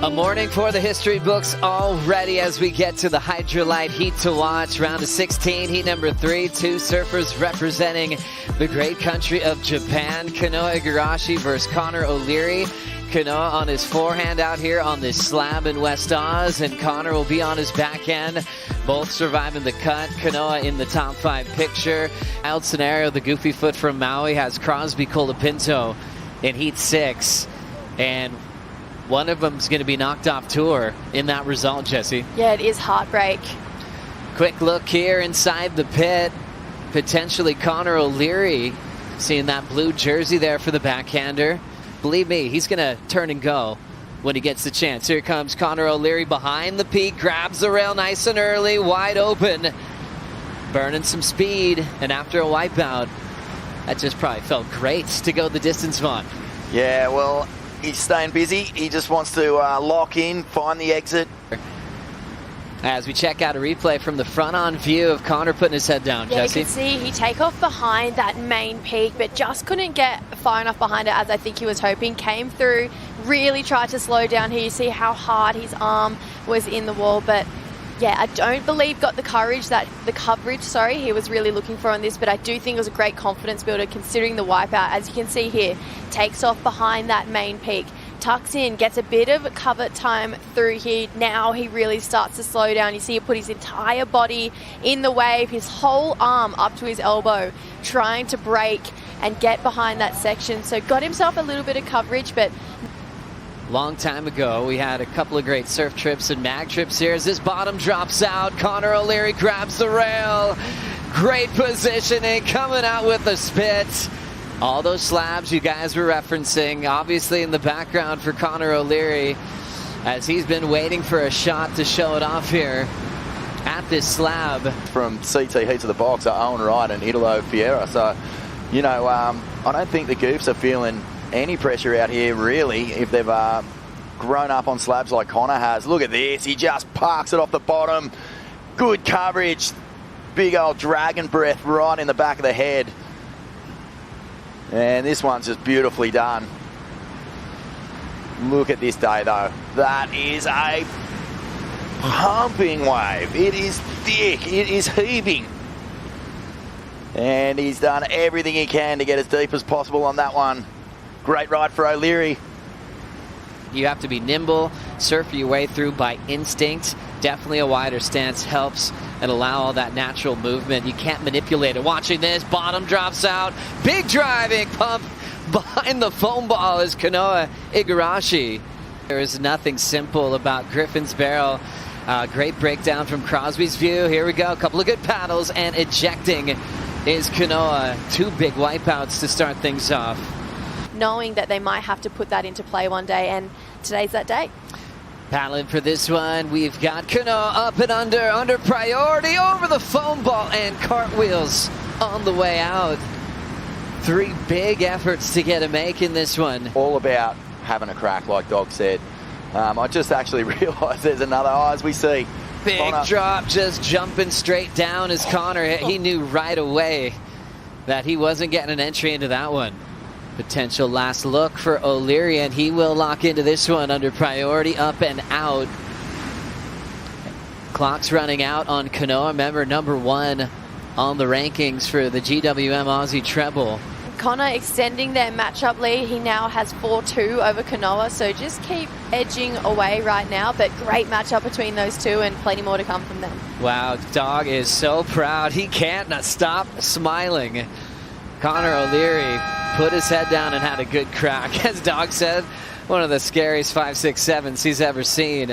A morning for the history books already as we get to the Hydrolite Heat to watch. Round of 16, heat number 3. Two surfers representing the great country of Japan. Kanoa Igarashi versus Connor O'Leary. Kanoa on his forehand out here on this slab in West Oz, and Connor will be on his backhand. Both surviving the cut. Kanoa in the top 5 picture. Wild scenario, the goofy foot from Maui has Crosby Colapinto in heat 6. And one of them's going to be knocked off tour in that result, Jesse. Yeah, it is heartbreak. Quick look here inside the pit. Potentially Connor O'Leary, seeing that blue jersey there for the backhander. Believe me, he's going to turn and go when he gets the chance. Here comes Connor O'Leary behind the peak, grabs the rail nice and early, wide open, burning some speed, and after a wipeout, that just probably felt great to go the distance, Vaughn. Yeah, well, he's staying busy. He just wants to lock in, find the exit. As we check out a replay from the front-on view of Connor putting his head down, yeah, Jesse. You can see he take off behind that main peak, but just couldn't get far enough behind it as I think he was hoping. Came through, really tried to slow down here. You see how hard his arm was in the wall, but yeah, I don't believe got the coverage he was really looking for on this, but I do think it was a great confidence builder considering the wipeout. As you can see here, takes off behind that main peak, tucks in, gets a bit of cover time through here. Now he really starts to slow down. You see he put his entire body in the wave, his whole arm up to his elbow, trying to break and get behind that section. So got himself a little bit of coverage, but long time ago, we had a couple of great surf trips and mag trips here. As this bottom drops out, Connor O'Leary grabs the rail. Great positioning, coming out with a spit. All those slabs you guys were referencing, obviously in the background for Connor O'Leary, as he's been waiting for a shot to show it off here at this slab. From CT Heat to the box are Owen Wright and Italo Fiera. So, you know, I don't think the Goofs are feeling any pressure out here, really, if they've grown up on slabs like Connor has. Look at this. He just parks it off the bottom. Good coverage. Big old dragon breath right in the back of the head. And this one's just beautifully done. Look at this day, though. That is a pumping wave. It is thick. It is heaving. And he's done everything he can to get as deep as possible on that one. Great ride for O'Leary. You have to be nimble, surf your way through by instinct. Definitely a wider stance helps and allow all that natural movement. You can't manipulate it. Watching this, bottom drops out. Big driving pump behind the foam ball is Kanoa Igarashi. There is nothing simple about Griffin's Barrel. Great breakdown from Crosby's view. Here we go, a couple of good paddles, and ejecting is Kanoa. 2 big wipeouts to start things off. knowing that they might have to put that into play one day, and today's that day. Paddling for this one, we've got Kanoa up and under priority, over the foam ball, and cartwheels on the way out. 3 big efforts to get a make in this one. All about having a crack, like Dog said. I just actually realised there's another, as we see. Big Connor. drop, just jumping straight down as Connor hit. He knew right away that he wasn't getting an entry into that one. Potential last look for O'Leary, and he will lock into this one under priority, up and out. Clock's running out on Kanoa. Remember, #1 on the rankings for the GWM Aussie Treble. Connor extending their matchup lead. He now has 4-2 over Kanoa, so just keep edging away right now, but great matchup between those two and plenty more to come from them. Wow, Dog is so proud. He can't stop smiling. Connor O'Leary put his head down and had a good crack. As Dog said, one of the scariest 5.67s he's ever seen.